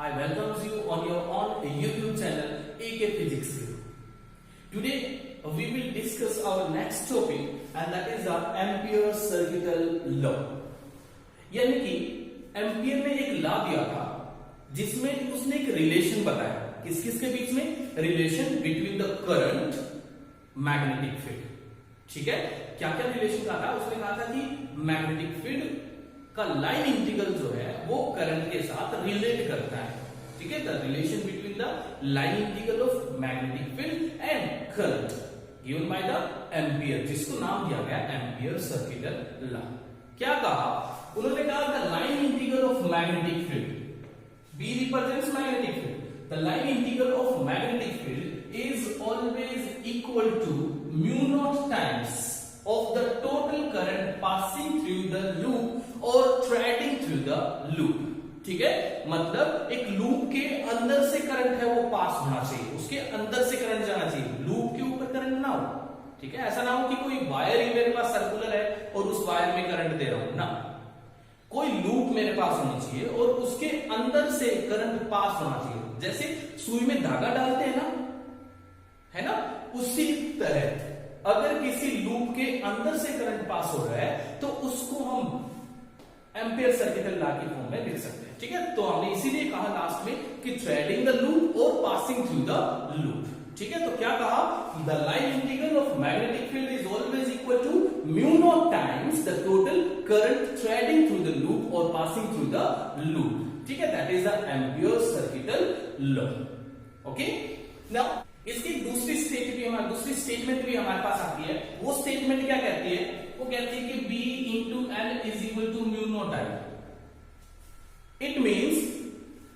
I welcome you on your own YouTube channel AK Physics. Today we will discuss our next topic and that is the Ampere's circuital law. यानी कि ampere ने एक law दिया था जिसमें उसने एक रिलेशन बताया किस किस के बीच में, relation between the current magnetic field. ठीक है, क्या क्या रिलेशन कहा था उसने? कहा था कि मैग्नेटिक फील्ड का लाइन इंटीग्रल जो है वो करंट के साथ रिलेट करता है. ठीक है, the relation between the line integral of magnetic field and current given by the ampere, जिसको नाम दिया गया एम्पियर सर्किटल लॉ. क्या कहा उन्होंने? कहा the line integral of magnetic field, B represents magnetic field. The line integral of magnetic field is always equal to mu naught times of the total current passing through the loop or threading through the loop. ठीक है, मतलब एक loop के अंदर से current है वो पास होना चाहिए, उसके अंदर से करंट जाना चाहिए, लूप के ऊपर करंट ना हो. ठीक है, ऐसा ना हो कि कोई वायर ही मेरे पास सर्कुलर है और उस वायर में करंट दे रहा हूं ना. कोई लूप मेरे पास होना चाहिए और उसके अंदर से करंट पास होना चाहिए. जैसे सुई में धागा डालते हैं ना, है ना, उसी तरह अगर किसी लूप के अंदर से करंट पास हो रहा है तो उसको हम एम्पियर सर्किटल लॉ की फॉर्म में लिख सकते हैं. ठीक है, तो हमने इसीलिए कहा लास्ट में कि थ्रेडिंग द लूप और पासिंग थ्रू द लूप. ठीक है, तो क्या कहा? The line integral of magnetic field is always equal to mu naught times the total current threading through the loop और पासिंग थ्रू द लूप. ठीक है, that is the Ampere circuital law. Okay, now इसकी दूसरी statement भी हमारे पास आती है. वो स्टेटमेंट क्या कहती है? वो कहती है कि B into L is equal to mu naught I. It means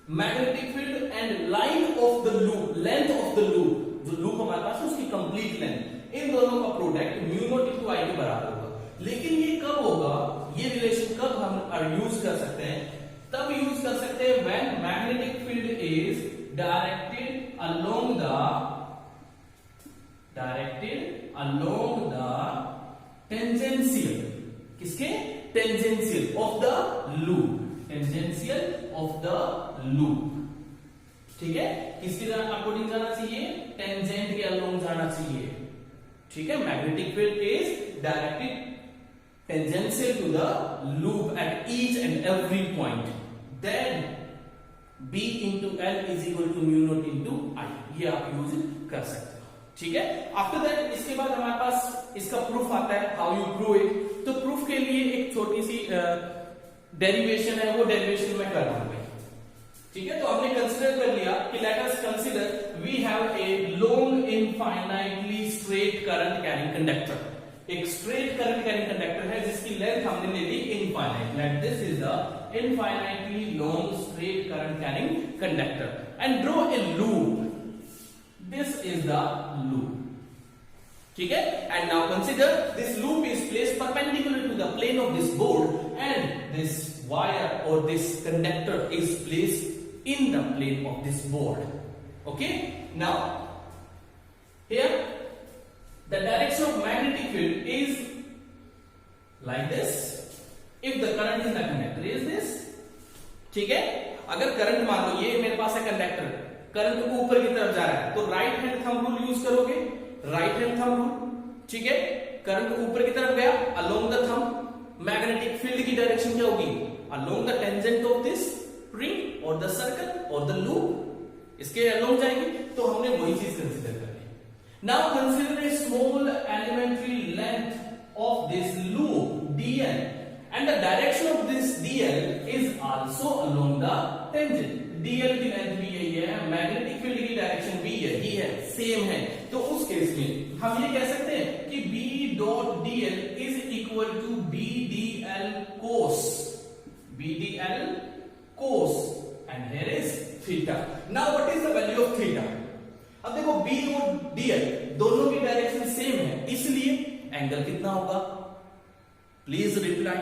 magnetic field and line of the loop, length of the loop, जो लूप हमारे पास है उसकी कंप्लीट लेंथ, इन दोनों का product mu naught into I के बराबर होगा. लेकिन ये कब होगा, ये रिलेशन कब हम यूज कर सकते हैं? तब यूज कर सकते हैं when magnetic field is directed along the tangential, किसके? Tangential of the loop, tangential of the loop. ठीक है, किसके अकॉर्डिंग जाना चाहिए? टेंजेंट के अलोंग जाना चाहिए. ठीक है, magnetic field is directed tangential to the loop at each and every point. Then B into L is equal to mu naught into I. ये आप यूज कर सकते हो. ठीक है, आफ्टर दैट इसके बाद हमारे पास इसका प्रूफ आता है. How you prove it? तो प्रूफ के लिए एक छोटी सी डेरिवेशन है, वो डेरिवेशन मैं कर रहा हूं. ठीक है, तो हमने कंसीडर कर लिया कि let us consider we have a long infinitely straight current carrying conductor. एक स्ट्रेट करंट कैरिंग कंडक्टर है जिसकी लेंथ हमने ले ली infinite. Let this is the infinitely long straight current carrying conductor and draw a loop. This is the loop. ठीक है, and now consider this loop is placed perpendicular to the plane of this board and this wire or this conductor is placed in the plane of this board. Okay, now here the direction of magnetic field is like this if the current in the conductor is this. ठीक है, अगर current मान लो ये मेरे पास है conductor, current को ऊपर की तरफ जा रहा है तो right hand thumb rule use करोगे. Right hand thumb rule. ठीक है, करंट ऊपर की तरफ गया along the thumb. Magnetic field की डायरेक्शन क्या होगी? Along the tangent of this ring और द सर्कल और द लूप, इसके अलोंग जाएगी. तो हमने वही चीज कंसीडर कर ली. Now consider a small elementary length of this loop dl and the direction of this dl is also along the tangent. dl की लेंथ भी यही है, मैग्नेटिक फील्ड की डायरेक्शन भी यही है, सेम है. तो उस केस में हम ये कह सकते हैं कि B dot dl is equal to BDL cos and here is theta. Now what is the value of theta? अब देखो B dot dl दोनों की डायरेक्शन सेम है, इसलिए एंगल कितना होगा? Please reply.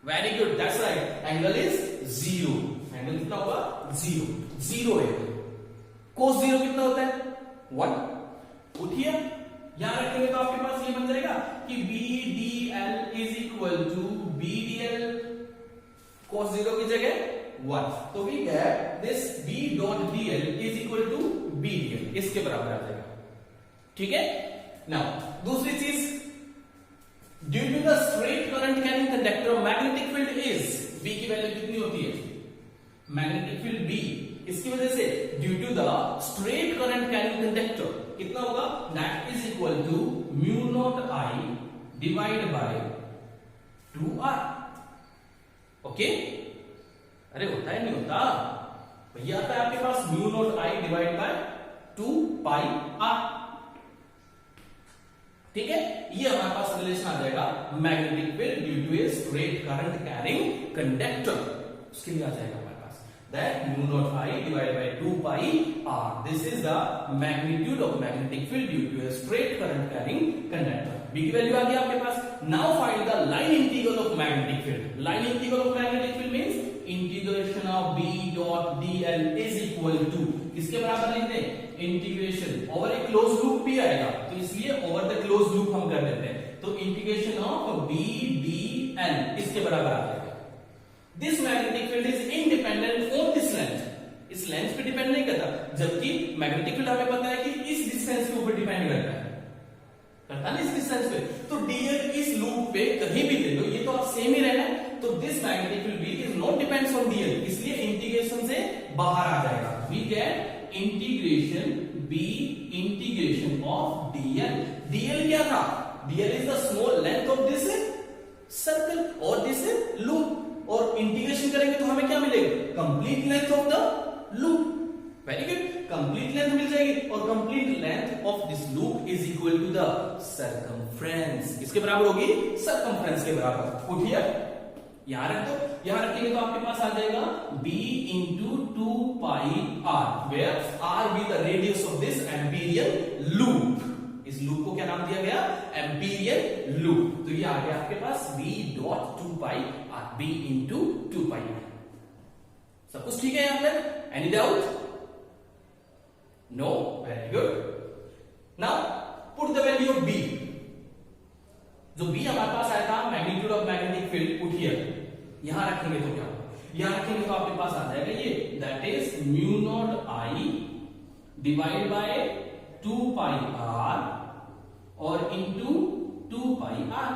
Very good, that's right, angle is 0. Angle कितना होगा? 0 है. कोस 0 कितना होता है? 1. उठिए, यहां रखेंगे तो आपके पास ये बन जाएगा कि BDL is equal to BDL cos 0 की जगह 1. तो we get this B dot dl is equal to B dl, इसके बराबर आ जाएगा. ठीक है. नाउ दूसरी चीज, due to the straight current carrying conductor magnetic field is, B की वैल्यू कितनी होती है? मैग्नेटिक फील्ड B, इसकी वजह से due to the straight current carrying conductor कितना होगा? That is equal to mu naught I divide by 2R. Okay. अरे होता है नहीं होता भैया, आता है आपके पास mu naught I divide by 2 pi R. ठीक है. ये हमारे पास रिलेशन आ जाएगा magnetic field due to a straight current carrying conductor, उसके लिए आ जाएगा हमारे पास that mu naught I divide by 2 pi R. This is the magnitude of magnetic field due to a straight current carrying conductor. B की value आ गई आपके पास. Now find the line integral of magnetic field. Line integral of magnetic field means integration of B dot dl is equal to, किसके बराबर लिखते हैं? Integration over a close loop भी आएगा, तो इसलिए ओवर द क्लोज लूप हम कर देते हैं. तो इंटीग्रेशन ऑफ B dl इसके बराबर आ जाएगा. This magnetic field is independent on this length. इस लेंथ पे डिपेंड नहीं करता, जबकि मैग्नेटिक फील्ड हमें पता है कि इस डिस्टेंस के ऊपर डिपेंड करता है, करता ना इस डिस्टेंस पे. तो dl इस लूप पे कहीं भी दे दो, ये तो आप सेम ही रहना है. तो this magnetic field B is not depends on dl, इसलिए इंटीग्रेशन से बाहर आ जाएगा. We get integration B integration of dl. dl क्या था? dl is the small length of this circle और दिस लूप, और इंटीग्रेशन करेंगे तो हमें क्या मिलेगा? Complete length of the loop. Very good. Complete length मिल जाएगी, और complete length of this loop is equal to the circumference. इसके बराबर होगी? सर्कमफ्रेंस के बराबर. उठिए यहां रख दो. यहां रखेंगे तो आपके पास आ जाएगा B into 2 pi R, where R be the radius of this amperial loop. इस लूप को क्या नाम दिया गया? Amperial loop. तो ये आ गया आपके पास B dot 2 pi R, B into 2 pi R. सब कुछ ठीक है यहां तक? Any doubt? No. Very good. Now put the value of B. जो B हमारे पास आया था magnitude of magnetic field, put here. यहां रखेंगे तो क्या होगा? यहां रखेंगे तो आपके पास आ जाएगा ये, that is mu naught I divide by 2 pi R और into 2 pi R.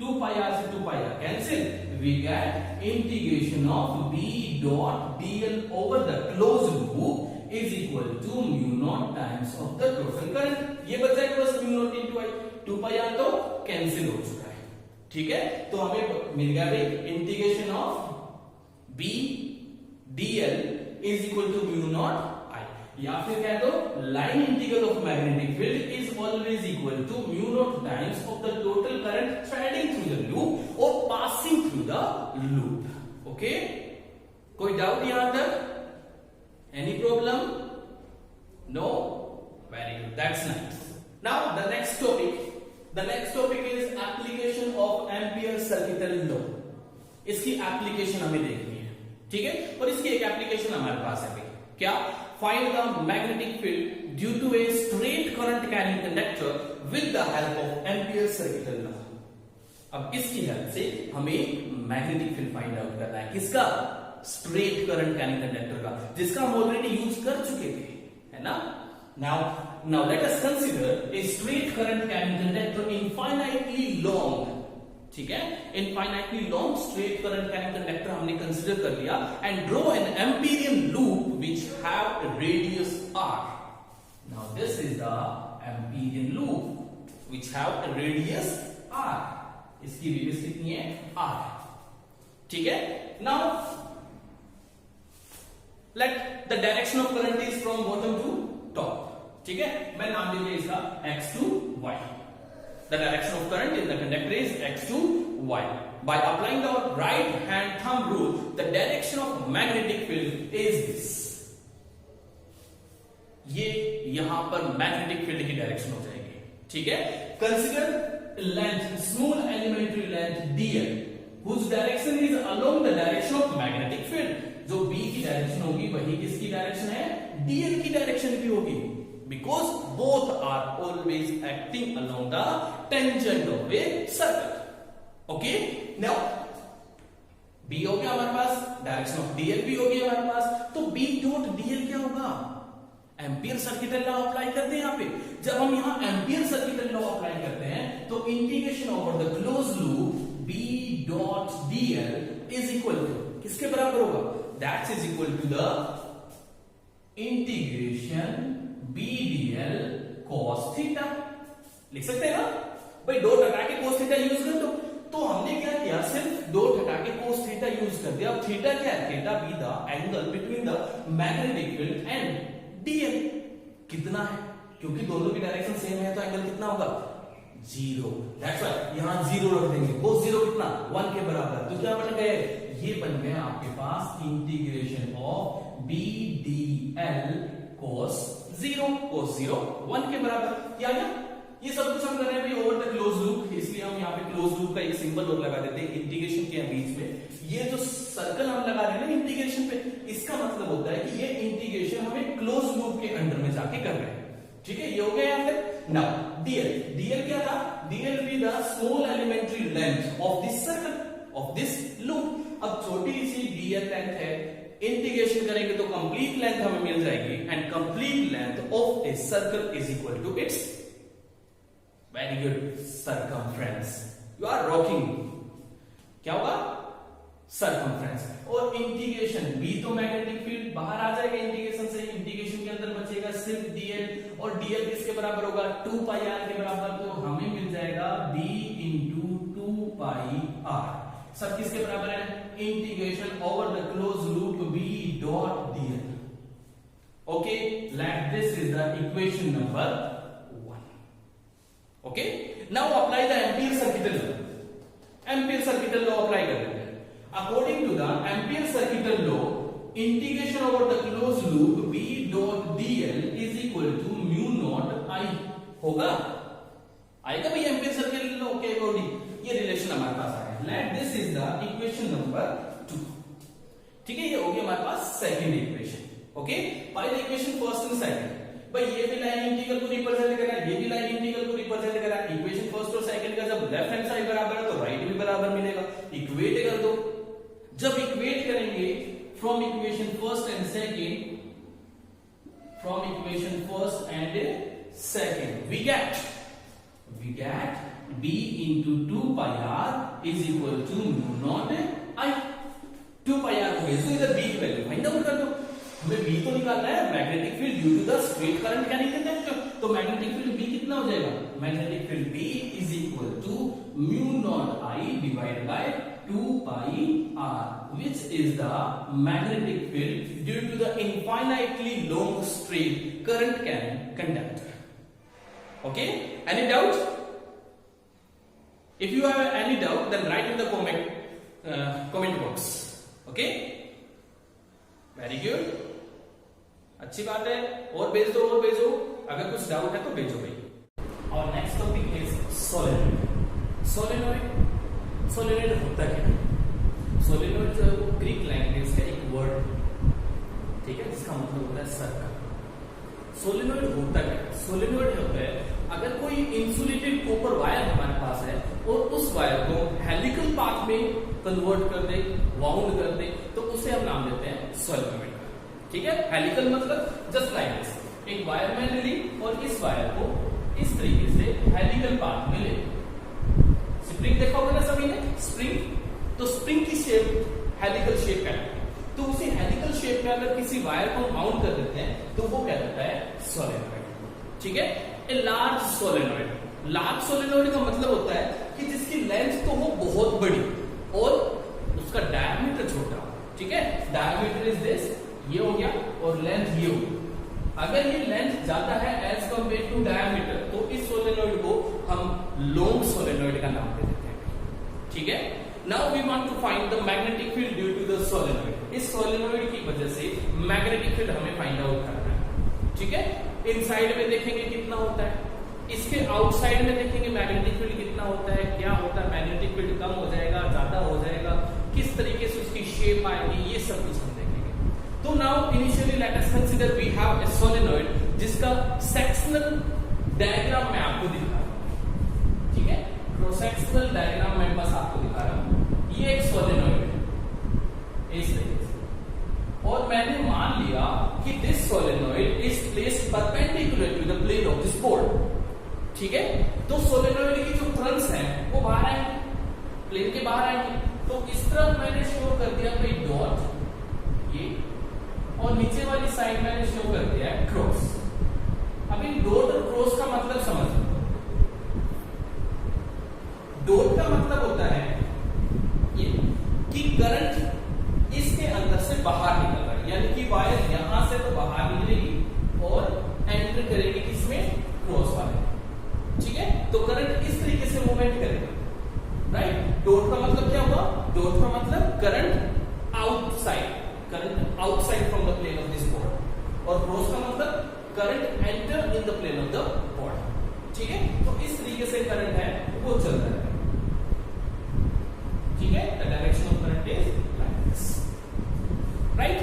2 pi R से 2 pi R cancel. We get integration of B dot dl over the close loop is equal to mu naught times of the total current. ये बच जाएगा बस mu naught into I. 2 pi R तो cancel हो चुका है. ठीक है. तो हमें मिल गया भाई integration of B dl is equal to mu naught I. या फिर कह दो line integral of magnetic field is always equal to mu naught times of the total current threading through the loop और passing through the loop. Okay. कोई doubt यहां तक? Any problem? No. Very good. That's nice. Now the next topic. The next topic is application of Ampere circuital law. इसकी application हमें देखनी है. ठीक है. और इसकी एक एप्लीकेशन हमारे पास है. क्या? Find the magnetic field due to a straight current carrying conductor with the help of Ampere circuital law. अब इसकी हेल्प से हमें मैग्नेटिक फील्ड फाइंड आउट करना है. किसका? स्ट्रेट करंट कैरिंग कंडक्टर का, जिसका हम ऑलरेडी यूज कर चुके थे, है ना. Now let us consider a straight current carrying conductor infinitely long. ठीक है. Infinitely long straight current carrying conductor हमने कंसीडर कर लिया and draw an Amperian loop which have a radius R. Now this is the Amperian loop which have a radius R. इसकी radius कितनी है? R. ठीक है. Now let the direction of current is from bottom to top. ठीक है. मैं नाम दे दिया इसका x to y. The direction of current in the conductor is x to y. By applying the right hand thumb rule, the direction of magnetic field is this. ये यहां पर magnetic field की डायरेक्शन हो जाएगी. ठीक है. Consider length, small elementary length dl, whose direction is along the direction of magnetic field. जो B की डायरेक्शन होगी वही किसकी डायरेक्शन है? dl की डायरेक्शन भी होगी. Because both are always acting along the tangent of a circle. Okay. Now B हो गया हमारे पास, डायरेक्शन ऑफ dl भी हो गया हमारे पास, तो B डॉट dl क्या होगा? एम्पियर सर्किटल लॉ अप्लाई करते हैं यहाँ पे। जब हम यहाँ एम्पियर सर्किटल लॉ अप्लाई करते हैं तो integration over the close loop B dot dl is equal to किसके बराबर होगा? That is equal to the integration B dl cos theta. लिख सकते हैं ना भाई, डॉट हटा के cos थीटा यूज कर दो। तो हमने क्या किया, सिर्फ डॉट हटा के cos थीटा यूज कर दिया। अब थीटा क्या है? Theta be the angle between the magnetic field and dl। कितना है? क्योंकि दोनों की डायरेक्शन सेम है तो एंगल कितना होगा? 0। दैट्स व्हाई यहां 0 रख देंगे। cos 0 कितना? 1 के बराबर। तो क्या बन गए? ये बन गया आपके पास integration of b dl cos 0। cos 0 1 के बराबर। क्या गया? ये सब कुछ हम कर रहे हैं ओवर द क्लोज लूप, इसलिए हम यहाँ पे क्लोज लूप का एक सिंबल और लगा देते हैं इंटीग्रेशन के बीच में। ये जो सर्कल हम लगा रहे हैं ना इंटीग्रेशन पे, इसका मतलब होता है कि ये इंटीग्रेशन हमें क्लोज लूप के अंडर में जाके कर रहे हैं। ठीक है, ये हो गया यहाँ पे। नाउ dl क्या था? dl be the small elementary length of this circle, of this loop. अब छोटी सी dl लेंथ है, इंटीग्रेशन करेंगे तो कंप्लीट लेंथ हमें मिल जाएगी, and complete length of a circle is equal to its very good circumference. You are rocking. क्या होगा? सर्कमफ्रेंस। और इंटीग्रेशन b तो मैग्नेटिक फील्ड बाहर आ जाएगा इंटीग्रेशन से, इंटीग्रेशन के अंदर बचेगा सिर्फ dl, और dl किसके बराबर होगा? 2 पाई r के बराबर। तो हमें मिल जाएगा b इंटू 2 पाई r। सब किसके बराबर है? Integration over the close loop b dot dl। Okay, let this is the equation number 1। Okay, now apply the Ampere circuital law. Ampere circuital law apply कर देते हैं। According to the Ampere circuital law, integration over the close loop b dot dl is equal to mu naught I होगा। आएगा भाई Ampere circuital law के according, ये relation हमारे पास आ गया। Let this is the equation number 2। ठीक है, ये हो गया हमारे पास second equation. Okay, by the equation first and second, भाई ये भी लाइन इंटीग्रल को रिप्रेजेंट कर रहा है, ये भी लाइन इंटीग्रल को रिप्रेजेंट कर रहा है। इक्वेशन फर्स्ट और सेकंड का जब लेफ्ट हैंड साइड बराबर है तो राइट भी बराबर मिलेगा। इक्वेट कर दो। जब इक्वेट करेंगे from equation first and second, from equation first and second we get b into 2 pi r is equal to mu naught I। 2 pi r हो गया, तो इधर b की वैल्यू फाइंड आउट कर दो। हमें b तो निकालना है, magnetic field due to the straight current क्या निकलता है, तो मैग्नेटिक फील्ड b कितना हो जाएगा? Magnetic field b is equal to mu naught I divided by 2 pi r, which is the magnetic field due to the infinitely long straight current carrying conductor. Okay, any doubt? If you have any doubt, then write in the comment box. Okay, very good, अच्छी बात है। और भेज दो, और भेजो, अगर कुछ डाउट है तो भेजो भाई। और next topic is solenoid. Solenoid होता क्या है? सोलेनॉइड जो है वो ग्रीक लैंग्वेज का एक वर्ड, ठीक है, जिसका मतलब होता है सर्कल। सोलेनॉइड होता क्या है? सोलेनॉइड होता है अगर कोई इंसुलेटेड कॉपर वायर हमारे पास है और उस वायर को हेलिकल पाथ में कन्वर्ट कर दे, वाउंड कर दे, तो उसे हम नाम देते हैं सोलेनॉइड। ठीक है, हेलिकल मतलब जस्ट लाइक दिस, एक वायर मैंने ली और इस वायर को इस तरीके से हेलिकल पाथ में ले। स्प्रिंग देखा होगा ना सभी ने, स्प्रिंग, तो स्प्रिंग की शेप हेलिकल शेप है, तो उसी हेलिकल शेप में अगर किसी वायर को माउंट कर देते हैं तो वो क्या कहता है? सोलेनॉइड। ठीक है, a large solenoid. Large solenoid का मतलब होता है कि जिसकी लेंथ तो हो बहुत बड़ी और उसका डायमीटर छोटा। ठीक है, डायमीटर इज दिस, ये हो गया, और लेंथ ये हो गया। अगर ये लेंथ ज्यादा है एज कंपेयर टू डायमीटर, तो इस सोलेनॉइड को हम लॉन्ग सोलेनॉइड का नाम दे देते हैं। ठीक है, now we want to find the magnetic field due to the solenoid. इस सोलेनॉइड की वजह से मैग्नेटिक फील्ड हमें फाइंड आउट करना है। ठीक है, इनसाइड में देखेंगे कितना होता है, इसके आउटसाइड में देखेंगे मैग्नेटिक फील्ड कितना होता है, क्या होता है, मैग्नेटिक फील्ड कम हो जाएगा, ज्यादा हो जाएगा, किस तरीके से उसकी शेप आएगी, ये सब कुछ हम देखेंगे। तो now initially let us consider we have a solenoid जिसका सेक्शनल डायग्राम मैं आपको दिखा रहा हूं। ठीक है, क्रॉस सेक्शनल डायग्राम मैं बस आपको दिखा रहा हूं। ये एक सोलेनॉइड है, मैंने मान लिया कि this solenoid is placed perpendicular to the plane of this board, ठीक है। तो सोलेनोइड की जो थ्रल्स हैं वो बाहर आएंगे, प्लेन के बाहर आएंगे। तो इस तरफ मैंने शो कर दिया भाई डॉट ये, और नीचे वाली साइड मैंने शो कर दिया है क्रॉस। अभी डॉट और क्रॉस का मतलब समझ। डॉट का मतलब होता है ये कि करंट इसके अंदर से बाहर निकल रहा है, यानी कि वायर यहां से तो बाहर निकलेगी और एंटर करेगी किसमें, क्रॉस वाले, ठीक है। तो करंट इस तरीके से मूवमेंट करेगा, राइट। डॉट का मतलब क्या हुआ, डॉट का मतलब current outside, current outside from the plane of this board, और क्रॉस का मतलब current enter in the plane of the board, ठीक है। तो इस तरीके से करंट है वो चल रहा है, ठीक है। The direction of current is like this, right.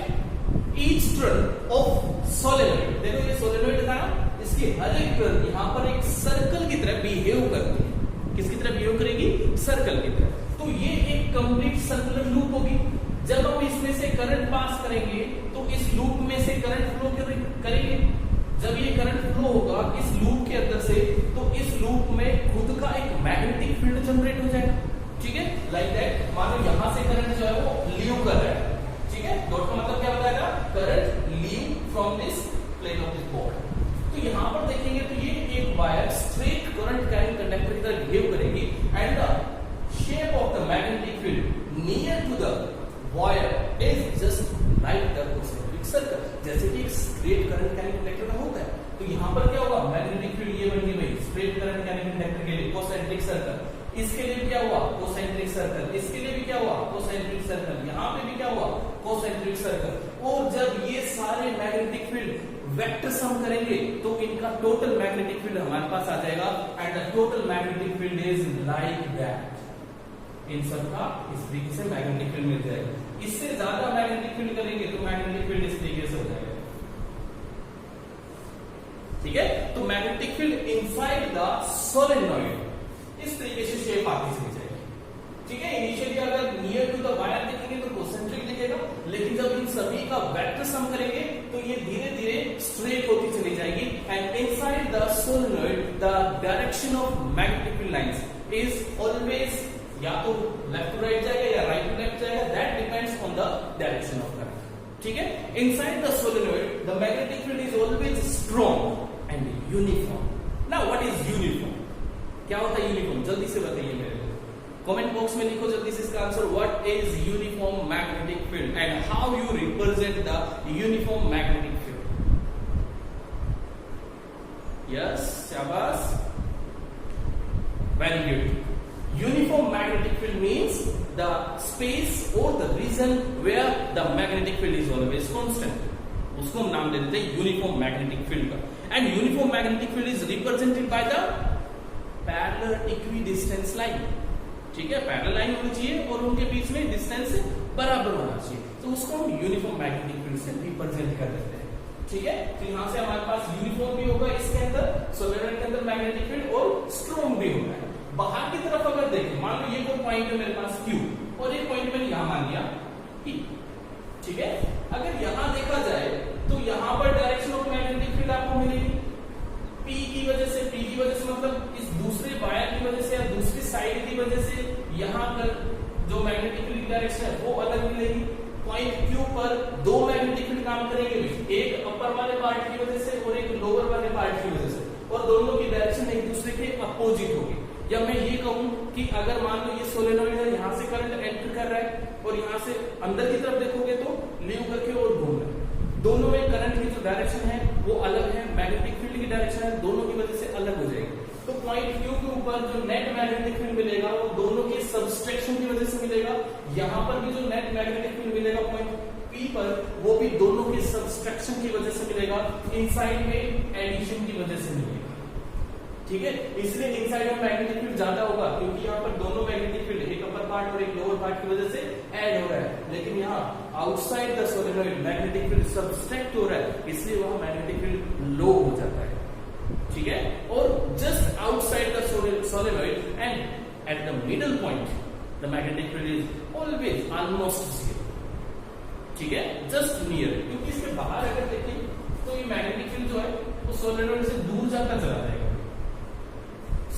Each turn off solenoid, देखो ये सोलेनोइड था ना, इसकी हर एक टर्न यहां पर एक सर्कल की तरह बिहेव करती है। किसकी तरह बिहेव करेगी, सर्कल की तरह। तो ये एक कंप्लीट सर्कुलर लूप होगी। जब हम इसमें से करंट पास करेंगे तो इस लूप में से करंट फ्लो करेंगे। जब ये करंट फ्लो होगा इस लूप के अंदर से, तो इस लूप में खुद का एक मैग्नेटिक फील्ड जनरेट हो जाएगा, ठीक है। लाइक दैट, मानो यहां से करंट जो है वो लीव कर रहा है, ठीक है। डॉट का मतलब क्या बताएगा, current leave from this plane of this board. तो यहां पर देखेंगे तो ये एक wire straight current carrying conductor की तरह बिहेव करेगी, and the shape of the magnetic field near to the wire is just like the concentric circle, जैसे कि एक स्ट्रेट करंट कैरिंग कंडक्टर का होता है। तो यहां पर क्या होगा, मैग्नेटिक फील्ड ये बन गई भाई स्ट्रेट करंट कैरिंग कंडक्टर के लिए concentric सर्कल। इसके लिए क्या हुआ, concentric सर्कल। इसके लिए भी क्या हुआ, concentric सर्कल। यहां पे भी क्या हुआ, concentric सर्कल। और जब ये सारे मैग्नेटिक फील्ड वेक्टर सम करेंगे तो इनका टोटल मैग्नेटिक फील्ड हमारे पास आ जाएगा, and the total magnetic field is like that. इन सब का इस तरीके से मैग्नेटिक फील्ड मिल जाएगा। इससे ज्यादा मैग्नेटिक फील्ड करेंगे तो मैग्नेटिक फील्ड इस तरीके से हो जाएगा, ठीक है। तो magnetic field inside the solenoid इस तरीके से शेप आती चली जाएगी, ठीक है। इनिशियली अगर नियर टू द वायर देखेंगे तो concentric दिखेगा, लेकिन जब इन सभी का वेक्टर सम करेंगे तो ये धीरे धीरे स्ट्रेट होती चली जाएगी, and inside the solenoid the direction of magnetic field lines is always या तो लेफ्ट टू राइट जाएगा या राइट टू लेफ्ट जाएगा, that depends on the direction of current, ठीक है। Inside the solenoid the magnetic field is always strong and uniform. Now what is uniform, क्या होता है यूनिफॉर्म, जल्दी से बताइए मेरे को, कमेंट बॉक्स में लिखो जल्दी से इसका answer. What is uniform magnetic field and how you represent the uniform magnetic field. Yes, शाबाश, very good. Uniform magnetic field means the space or the region where the magnetic field is always constant. उसको हम नाम दे देते हैं uniform magnetic field का। And uniform magnetic field is represented by the parallel equidistance line, ठीक है। Parallel line होनी चाहिए और उनके बीच में डिस्टेंस बराबर होना चाहिए, तो उसको हम यूनिफॉर्म मैग्नेटिक फील्ड से रिप्रेजेंट कर देते हैं, ठीक है। तो यहां से हमारे पास यूनिफॉर्म भी होगा इसके अंदर, सोलेनोइड के अंदर मैग्नेटिक फील्ड, और स्ट्रॉन्ग भी होगा। बाहर की तरफ अगर देखें, मान लो ये कोई पॉइंट है मेरे पास Q और एक पॉइंट मैंने यहां मान लिया P, ठीक है। अगर यहां देखा जाए तो यहां पर डायरेक्शन ऑफ मैग्नेटिक फील्ड आपको मिलेगी P की वजह से मतलब इस दूसरे वायर की वजह से या दूसरी साइड की वजह से यहां पर जो मैग्नेटिक फील्ड की डायरेक्शन है वो अलग मिलेगी। पॉइंट Q पर दो मैग्नेटिक फील्ड काम करेंगे, एक अपर वाले पार्ट की वजह से और एक लोअर वाले पार्ट की वजह से, और दोनों की डायरेक्शन एक दूसरे के अपोजिट होगी। या मैं ये कहूं कि अगर मान लो ये सोलेनोइड है, यहां से करंट एंटर कर रहा है और यहां से अंदर की तरफ देखोगे तो लीव करके और घूम रहा है, दोनों में करंट की जो डायरेक्शन है वो अलग है, मैग्नेटिक फील्ड की डायरेक्शन है दोनों की वजह से अलग हो जाएगी। तो पॉइंट Q के ऊपर जो नेट मैग्नेटिक फील्ड मिलेगा वो दोनों के सबस्ट्रैक्शन की वजह से मिलेगा। यहां पर भी जो नेट मैग्नेटिक फील्ड मिलेगा पॉइंट P पर, वो भी दोनों के सबस्ट्रैक्शन की वजह से मिलेगा, इनसाइड में एडिशन की वजह से मिलेगा, ठीक है। इसलिए इनसाइड में मैग्नेटिक फील्ड ज्यादा होगा क्योंकि यहाँ पर दोनों मैग्नेटिक फील्ड, एक अपर पार्ट और एक लोअर पार्ट की वजह से ऐड हो रहा है, लेकिन यहाँ outside the solenoid magnetic field subtract हो रहा है, इसलिए वहां मैग्नेटिक फील्ड लो हो जाता है, ठीक है। और just outside the solenoid and at the middle point the magnetic field is always almost zero, ठीक है, जस्ट नियर, क्योंकि इसके बाहर अगर देखें तो ये मैग्नेटिक फील्ड जो है वो सोलेनोइड से दूर जाता चला जाएगा,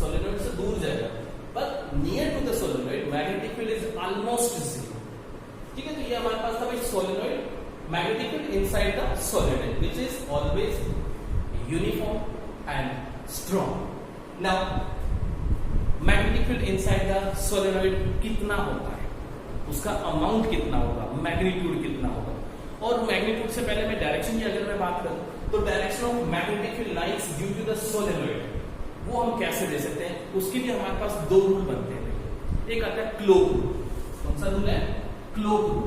सोलेनोइड से दूर जाएगा, but near to the solenoid magnetic field is almost zero. ठीक है, तो ये हमारे पास था भाई solenoid magnetic field inside the solenoid which is always uniform and strong. Now magnetic field inside the solenoid कितना होता है, उसका अमाउंट कितना होगा, मैग्नीट्यूड कितना होगा, और मैग्नीट्यूड से पहले मैं डायरेक्शन की अगर मैं बात करूं तो direction of magnetic field lines due to the solenoid वो हम कैसे दे सकते हैं, उसके लिए हमारे पास दो रूल बनते हैं। एक आता है क्लोक रूल, कौन सा रूल है, क्लोक रूल,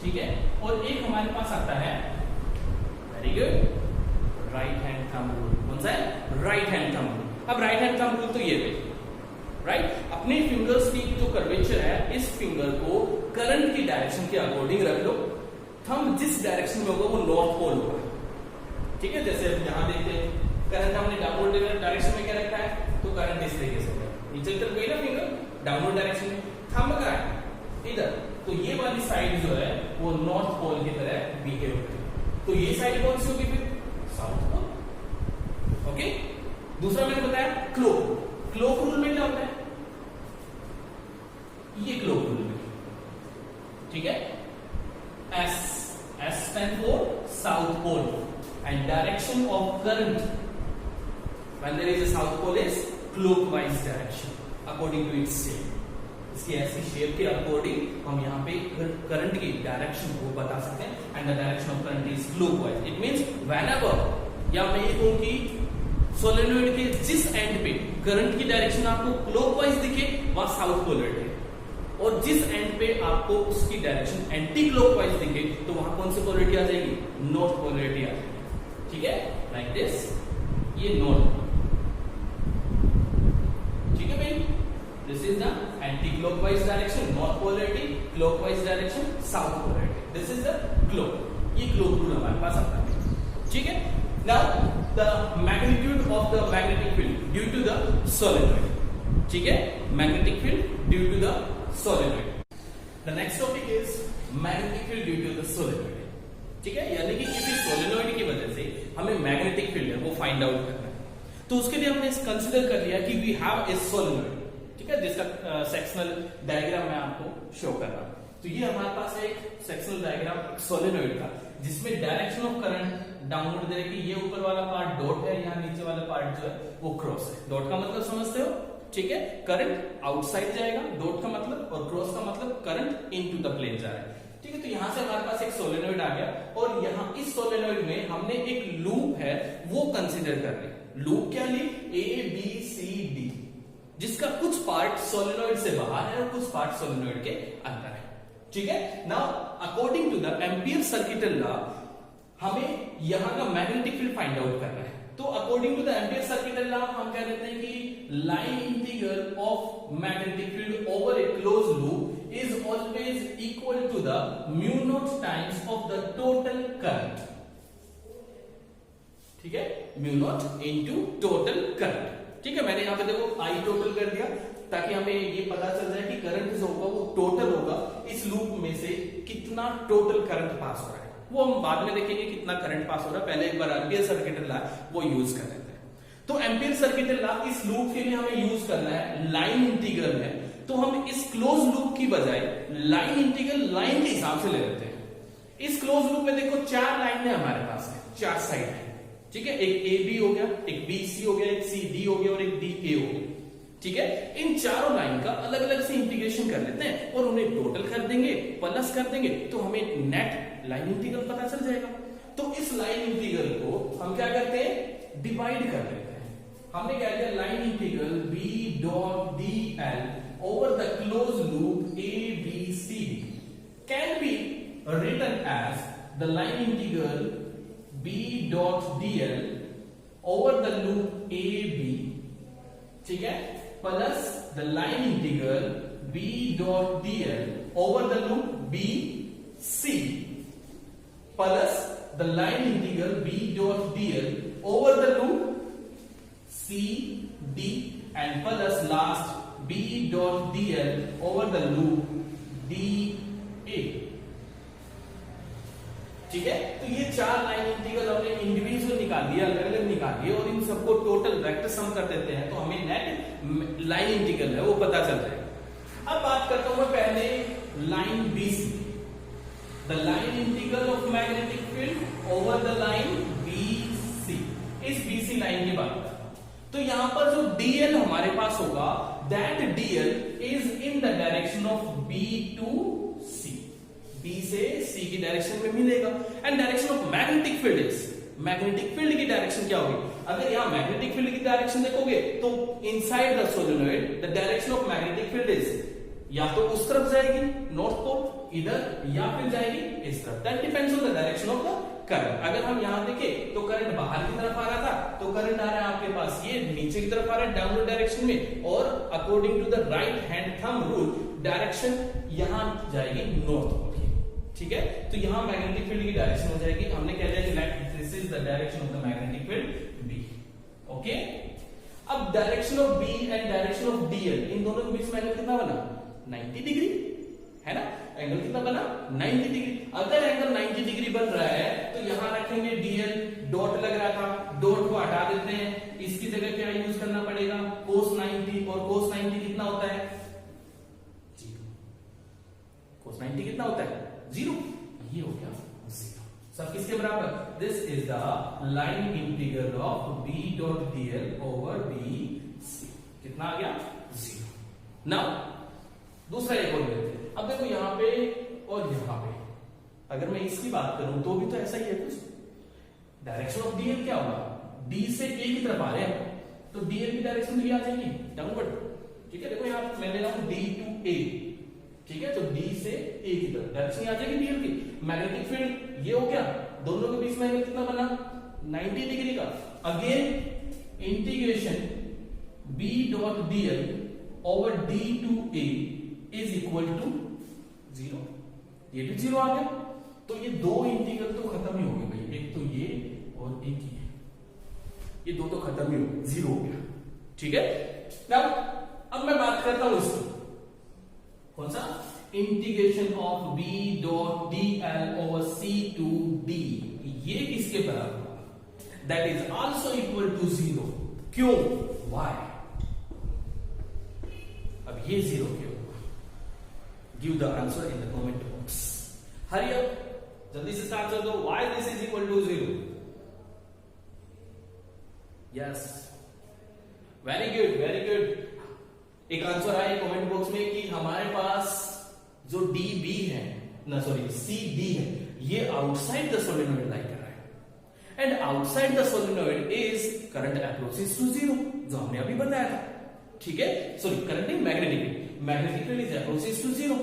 ठीक है, और एक हमारे पास आता है, very good, right hand thumb rule. कौन सा है, राइट हैंड थंब रूल। अब राइट हैंड थंब रूल तो ये है, राइट, अपने फिंगर्स की जो कर्वेचर है इस फिंगर को करंट की डायरेक्शन के अकॉर्डिंग रख लो, थंब जिस डायरेक्शन में होगा वो नॉर्थ पोल होगा, ठीक है, जैसे यहां देखते हैं करंट हमने डाउनवर्ड डायरेक्शन में क्या रखा है, तो करंट इस तरीके से नीचे की तरफ गई ना फिंगर डाउनवर्ड डायरेक्शन में, थंब का है इधर, तो ये वाली साइड जो है वो नॉर्थ पोल की तरह बिहेव करेगी, तो ये साइड कौन सी होगी फिर, साउथ पोल। ओके, दूसरा मैंने बताया क्लोक, क्लोक रूल में क्या होता है, ये क्लोक रूल में, ठीक है, S stand for south pole and direction of current when there is a south pole is clockwise direction according to its shape. इसकी ऐसी शेप के अकॉर्डिंग हम यहाँ पे करंट की डायरेक्शन को बता सकते हैं, and the direction of current is clockwise. It means whenever, या मैं ये कहूँ कि सोलेनोइड के जिस एंड पे करंट की डायरेक्शन आपको क्लॉकवाइज दिखे वहां साउथ पोलरिटी है, और जिस एंड पे आपको उसकी डायरेक्शन एंटी क्लॉकवाइज दिखे तो वहां कौन सी पोलरिटी आ जाएगी, नॉर्थ पोलरिटी आ जाएगी, ठीक है, लाइक दिस, ये नॉर्थ, ठीक है भाई, this is the anticlockwise direction north polarity, clockwise direction south polarity, this is the clock, ये क्लॉक रूल हमारे पास आता है, ठीक है। Now the magnitude of the magnetic field due to the solenoid, ठीक है, magnetic field due to the solenoid. The next topic is magnetic field due to the solenoid, ठीक है, यानी कि किसी सोलेनोइड की वजह से हमें मैग्नेटिक फील्ड है वो फाइंड आउट करना है, तो उसके लिए हमने कंसीडर कर लिया कि वी हैव ए सोलेनोइड, ठीक है, जिसका सेक्शनल डायग्राम मैं आपको शो कर रहा हूं। तो ये हमारे पास है एक सेक्शनल डायग्राम सोलेनोइड का, जिसमें डायरेक्शन ऑफ करंट डाउनवर्ड दे रही, ये ऊपर वाला पार्ट डॉट है, यहाँ नीचे वाला पार्ट जो है वो क्रॉस है। डॉट का मतलब समझते हो, ठीक है, करंट आउटसाइड जाएगा, डॉट का मतलब, और क्रॉस का मतलब करंट इनटू द प्लेन जा रहा है, ठीक है। तो यहां से हमारे पास एक सोलेनोइड आ गया, और यहां इस सोलेनोइड में हमने एक लूप है वो कंसीडर कर ली। लूप क्या ली, ए बी सी डी, जिसका कुछ पार्ट सोलेनोइड से बाहर है और कुछ पार्ट सोलेनोइड के अंदर है, ठीक है। Now according to the Ampere circuital law हमें यहां का मैग्नेटिक फील्ड फाइंड आउट करना है, तो according to the Ampere circuital law हम कह देते हैं कि line integral of magnetic field over a close loop is always equal to the mu naught times of the total current, ठीक है, mu naught into total current, ठीक है। मैंने यहां पे देखो I टोटल कर दिया ताकि हमें ये पता चल जाए कि करंट जो होगा वो टोटल होगा, इस लूप में से कितना टोटल करंट पास हो रहा है वो हम बाद में देखेंगे कितना करंट पास हो रहा है, पहले एक बार एम्पियर सर्किटल लॉ वो यूज कर लेते हैं। तो एम्पियर सर्किटल लॉ इस लूप के लिए हमें यूज करना है लाइन इंटीग्रल है, तो हम इस क्लोज लूप की बजाय लाइन इंटीग्रल लाइन के हिसाब से ले लेते हैं। इस क्लोज लूप में देखो चार लाइनें हमारे पास है, चार साइड है, ठीक है, एक ए बी हो गया, एक बी सी हो गया, एक सी डी हो गया और एक डी ए हो गया, ठीक है। इन चारों लाइन का अलग अलग से इंटीग्रेशन कर लेते हैं और उन्हें टोटल कर देंगे, प्लस कर देंगे, तो हमें नेट लाइन इंटीग्रल पता चल जाएगा। तो इस लाइन इंटीग्रल को हम क्या करते हैं, डिवाइड कर लेते हैं। हमने क्या किया, line integral B dot D L over the closed loop A, B, C can be written as the line integral B dot dl over the loop A, B, ठीक है, plus the line integral B dot dl over the loop B, C, plus the line integral B dot dl over the loop C, D, and plus last B dot dl over the loop DA, ठीक है, तो ये 4 line integral हमने individual निकाल दिया, अलग अलग निकाल दिए और इन सबको टोटल वेक्टर सम कर देते हैं तो हमें नेट लाइन इंटीग्रल है वो पता चल जाएगा। अब बात करता हूं मैं पहले line BC, the line integral of magnetic field over the line BC, इस BC लाइन की बात करता हूं। तो यहां पर जो DL हमारे पास होगा, that DL is in the direction of B to C, B से C की डायरेक्शन में मिलेगा। And direction of magnetic field is, magnetic field की डायरेक्शन क्या होगी? अगर यहां मैग्नेटिक फील्ड की डायरेक्शन देखोगे तो inside the solenoid the direction of magnetic field is या तो उस तरफ जाएगी नॉर्थ पोल इधर, या फिर जाएगी इस तरफ। That depends on the direction of the current. अगर हम यहां देखें तो करंट बाहर की तरफ आ रहा था, तो करंट आ रहा है आपके पास ये नीचे की तरफ आ रहा है डाउनवर्ड डायरेक्शन में, और according to the right hand thumb rule direction यहां जाएगी नॉर्थ पोल की। ठीक है, तो यहां मैग्नेटिक फील्ड की डायरेक्शन हो जाएगी, हमने कह दिया कि this is the direction of the magnetic field B। Okay, अब direction of B and direction of DL, इन दोनों के बीच में एंगल कितना बना? 90 डिग्री, है ना? एंगल कितना बना? 90 डिग्री। अगर एंगल 90 डिग्री बन रहा है तो यहां रखेंगे DL, डॉट लग रहा था, डॉट को हटा देते हैं, इसकी जगह क्या यूज करना पड़ेगा? cos 90, और cos 90 कितना होता है? 0। cos 90 कितना होता है? 0। ये हो गया 0। सब किसके बराबर? This is the line integral of B dot DL over BC। कितना आ गया? 0। नाउ दूसरा एक और लेते हैं। अब देखो यहां पे और यहां पे, अगर मैं इसकी बात करूं तो भी तो ऐसा ही है कुछ। डायरेक्शन ऑफ DL क्या होगा? D से A की तरफ आ रहे हैं तो DL की डायरेक्शन भी आ जाएगी डाउनवर्ड। ठीक है, देखो यहां मैं ले रहा हूं D to A, ठीक है, तो D से A की तरफ डायरेक्शन आ जाएगी DL की। मैग्नेटिक फील्ड ये हो गया, दोनों के बीच में एंगल कितना बना? 90 डिग्री का। Again integration B dot DL over D to A is equal to 0। ये भी 0 आ गया, तो ये दो इंटीग्रल तो खत्म ही हो गए भाई, एक तो ये और एक ये दो तो खत्म ही हो गए, 0 हो गया। ठीक है, अब मैं बात करता हूं इसकी, कौन सा? Integration of B dot DL over C to D, ये किसके बराबर? That is also equal to 0। क्यों? Why? अब ये 0 क्यों? Give the answer in the comment box. Hurry up, जल्दी से स्टार्ट कर दो। Why this is equal to 0? Yes, very good, very good. एक आंसर आया कमेंट बॉक्स में कि हमारे पास जो DB है ना, सॉरी CD है, ये आउटसाइड द सोलेनोइड लाई कर रहा है, and outside the solenoid is current approaches to 0, जो हमने अभी बताया था। ठीक है, सॉरी करंट नहीं, magnetic field is approaches to 0।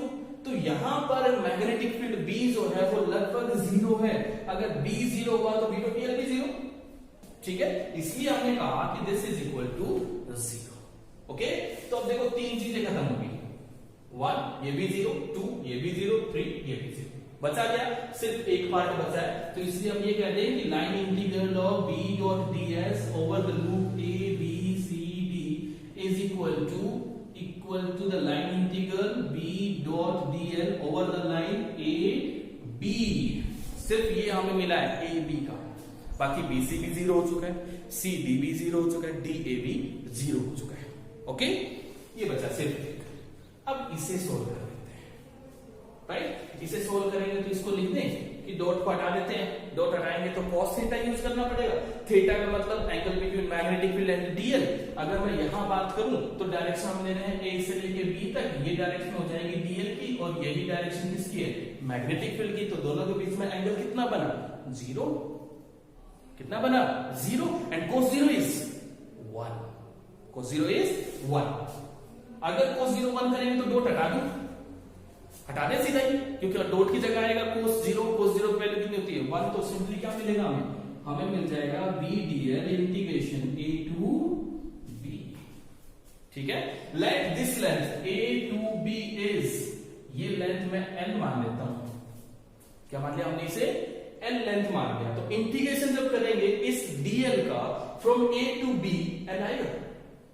तो यहां पर मैग्नेटिक फील्ड B जो है वो लगभग 0 है। अगर B 0 हुआ तो B डॉट DL भी 0। ठीक है, इसलिए हमने कहा कि this is equal to 0। Okay, तो अब देखो तीन चीजें खत्म हो गई, 1 ये भी 0, 2 ये भी 0, 3 ये भी 0, बचा गया सिर्फ एक पार्ट बचा है। तो इसलिए हम ये कहते हैं कि line integral of B dot DS over the loop ABCD is equal to the line integral B dot DL over the line AB। सिर्फ ये हमें मिला है AB का, बाकी BC भी 0 हो चुका है, CD भी 0 हो चुका है, DA भी 0 हो चुका है। ओके, ये बचा सिर्फ। अब इसे सोल्व कर लेते हैं, राइट? इसे सोल्व करेंगे तो इसको लिख दें कि डॉट को हटा देते हैं, डॉट हटाएंगे तो cos थीटा यूज करना पड़ेगा। थीटा का मतलब angle between magnetic field and DL। अगर मैं यहां बात करूं तो डायरेक्शन हम ले रहे हैं A से लेके B तक, ये डायरेक्शन हो जाएगी DL की और यही डायरेक्शन किसकी है? मैग्नेटिक फील्ड की। तो दोनों के बीच में एंगल कितना बना? 0। कितना बना? 0। And cos 0 is 1। cos 0 is 1। अगर cos 0 1 करेंगे तो डॉट हटा दूं, हटा दे सीधा ही, क्योंकि डॉट की जगह आएगा cos 0। cos 0 की वैल्यू कितनी होती है? 1। तो सिंपली क्या मिलेगा हमें मिल जाएगा B DL integration A to B। ठीक है, let this length A to B is, ये लेंथ मैं L मान लेता हूं। क्या मान लिया हमने इसे? L लेंथ मान लिया। तो इंटीग्रेशन जब करेंगे इस DL का from A to B, L आएगा,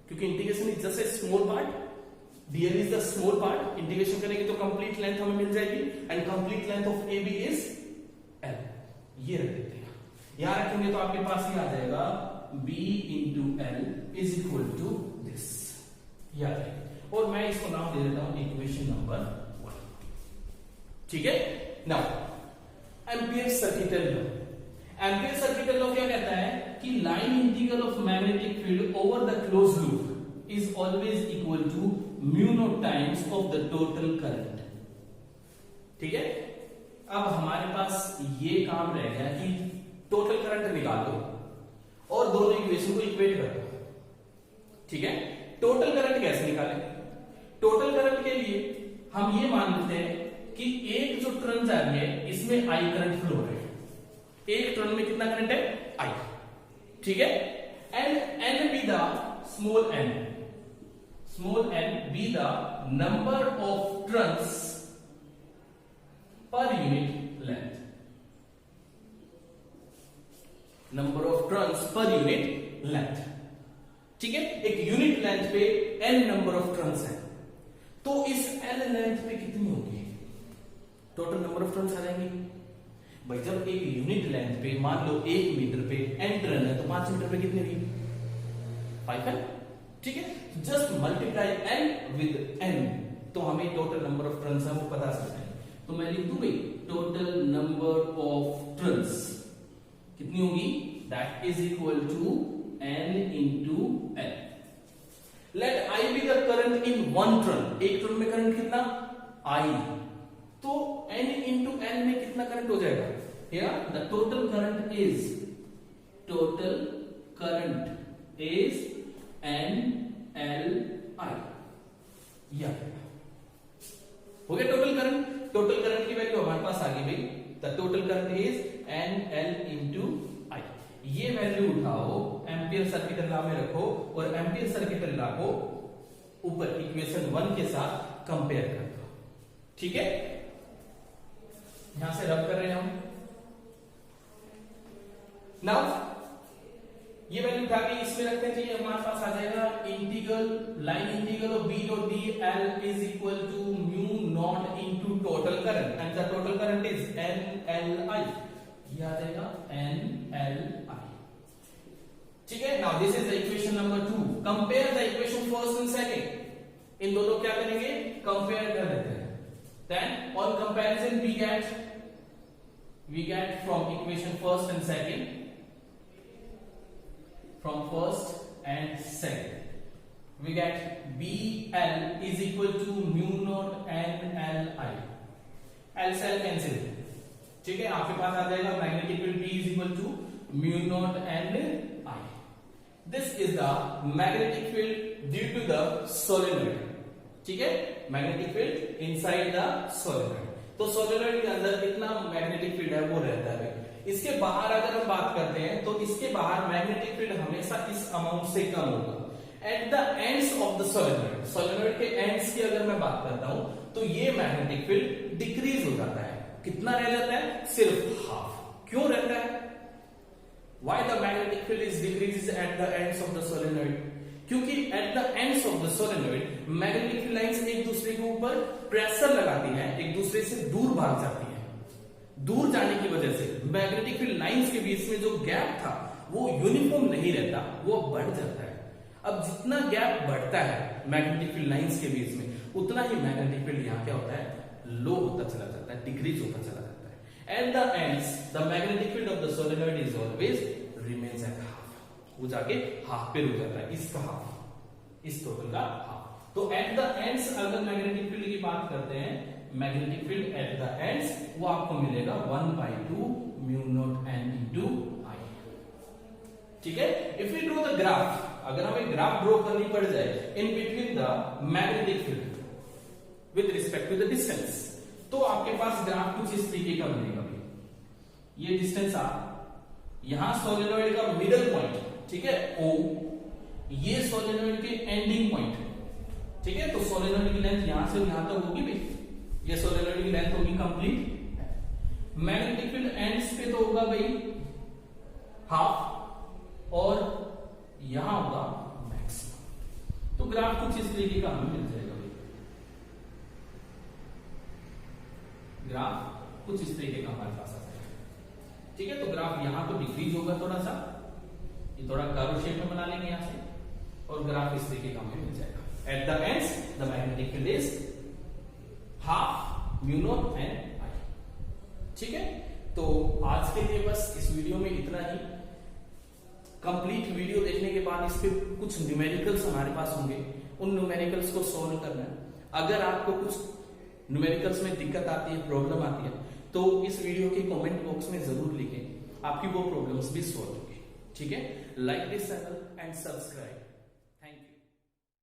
क्योंकि integration is just a small part, DL is the small part. Integration करेंगे तो कंप्लीट लेंथ हमें मिल जाएगी, and complete length of AB is L। ये रख देते हैं, यहां रखेंगे तो आपके पास ये आ जाएगा B into L is equal to this, याद है। और मैं इसको नाम दे देता हूं इक्वेशन नंबर 1, ठीक है। Now Ampere circuital law, Ampere circuital law क्या कहता है कि line integral of magnetic field over the close loop is always equal to mu naught times of the total current, ठीक है। अब हमारे पास ये काम रह गया कि टोटल करंट निकालो और दोनों इक्वेशन को इक्वेट कर दो, ठीक है। टोटल करंट कैसे निकालें? टोटल करंट के लिए हम ये मान लेते हैं कि एक जो टर्न जा रही है इसमें आई करंट फ्लो हो रहा है, एक टर्न में कितना करंट है? आई, ठीक है। And n be the small n be the number of turns per unit length, number of turns per unit length, ठीक है। एक यूनिट लेंथ पे n नंबर ऑफ टर्न्स है, तो इस n लेंथ पे कितनी होगी? टोटल नंबर ऑफ टर्न्स आ जाएंगी भाई। जब एक यूनिट लेंथ पे मान लो 1 मीटर पे n टर्न है तो 5 मीटर पे कितनी होगी? 5 है, ठीक है। Just multiply n with n, तो हमें टोटल नंबर ऑफ टर्न्स है वो पता चलता है। तो मैं लिख दूं भाई टोटल नंबर ऑफ टर्न्स कितनी होगी? That is equal to n into n। Let I be the current in one turn, एक टर्न में करंट कितना? I, तो n इंटू n में कितना करंट हो जाएगा? Here the total current is NLI, या हो गया टोटल करंट। टोटल करंट की वैल्यू हमारे पास आ गई भाई, the total current is NL into I। ये वैल्यू उठाओ, एम्पियर सर्किटल लॉ में रखो और एम्पियर सर्किटल लॉ को ऊपर इक्वेशन 1 के साथ कंपेयर कर दो, ठीक है। यहां से रब कर रहे हैं हम। नाउ ये वैल्यू उठा के इसमें रखते हैं, चाहिए हमारे पास आ जाएगा integral line integral of B dot D L is equal to mu naught into total current and the total current is NLI, ये आ जाएगा NLI, ठीक है। Now this is the equation number 2। Compare the equation first and second, इन दोनों क्या करेंगे? Compare कर लेते हैं। Then on comparison we get from equation first and second, from first and second we get BL is equal to mu naught NLI, L से L cancel, ठीक है। आपके पास आ जाएगा magnetic field B is equal to mu naught NI। This is the magnetic field due to the solenoid, ठीक है। Magnetic field inside the solenoid, तो solenoid के अंदर कितना मैग्नेटिक फील्ड है वो रहता है। इसके बाहर अगर हम बात करते हैं तो इसके बाहर मैग्नेटिक फील्ड हमेशा इस अमाउंट से कम होगा। Eight the ends of the solenoid, solenoid के एंड्स की अगर मैं बात करता हूं तो ये मैग्नेटिक फील्ड डिक्रीज हो जाता है। कितना रह जाता है? सिर्फ हाफ। क्यों रहता है? Why the magnetic field is decreases at the ends of the solenoid? क्योंकि at the ends of the solenoid magnetic field lines एक दूसरे के ऊपर प्रेशर लगाती हैं, एक दूसरे से दूर भाग जाती हैं। दूर जाने की वजह से मैग्नेटिक फील्ड लाइंस के बीच में जो गैप था वो यूनिफॉर्म नहीं रहता, वो बढ़ जाता है। अब जितना गैप बढ़ता है मैग्नेटिक फील्ड लाइंस के बीच में, उतना ही मैग्नेटिक फील्ड यहाँ क्या होता है? लो होता चला जाता है, डिक्रीज होता चला जाता है। Eight the ends the magnetic field of the solenoid is always remains at half, वो जाके हाफ पे रुक जाता है, इसका हाफ, इस टोटल का हाफ। तो एट द एंड्स अगर मैग्नेटिक फील्ड की बात करते हैं, magnetic field at the ends वो आपको मिलेगा 1/2 mu naught n into I, ठीक है। If we draw the graph, अगर हमें ग्राफ ड्रॉ करनी पड़ जाए in between the magnetic field with respect to the distance, तो आपके पास ग्राफ कुछ इस तरीके का बनेगा। ये डिस्टेंस यहां सोलेनोइड का मिडल पॉइंट, ठीक है, O, ये सोलेनोइड के एंडिंग पॉइंट, ठीक है। तो सोलेनोइड की लेंथ यहां से यहां तक होगी भाई, ये सोलेनोइड की लेंथ होगी कंप्लीट। मैग्नेटिक फील्ड एंड्स पे तो होगा भाई हाफ, और यहां होगा मैक्सिमम। तो ग्राफ कुछ इस तरीके का हमें मिल जाएगा भाई, ग्राफ कुछ इस तरीके का हमारे पास आ जाएगा। ठीक है, तो ग्राफ यहां तो डिक्रीज होगा थोड़ा सा, ये थोड़ा कर्व शेप में बना लेंगे यहां से, और ग्राफ इस तरीके का हमें मिल जाएगा। At the ends the magnetic field is half mu naught N I. ठीक है, तो आज के लिए बस इस वीडियो में इतना ही। कंप्लीट वीडियो देखने के बाद इस पे कुछ न्यूमेरिकल्स हमारे पास होंगे, उन न्यूमेरिकल्स को सॉल्व करना है। अगर आपको कुछ न्यूमेरिकल्स में दिक्कत आती है, प्रॉब्लम आती है, तो इस वीडियो के कमेंट बॉक्स में जरूर लिखें, आपकी वो प्रॉब्लम्स भी सॉल्व होगी। ठीक है, like this channel and subscribe.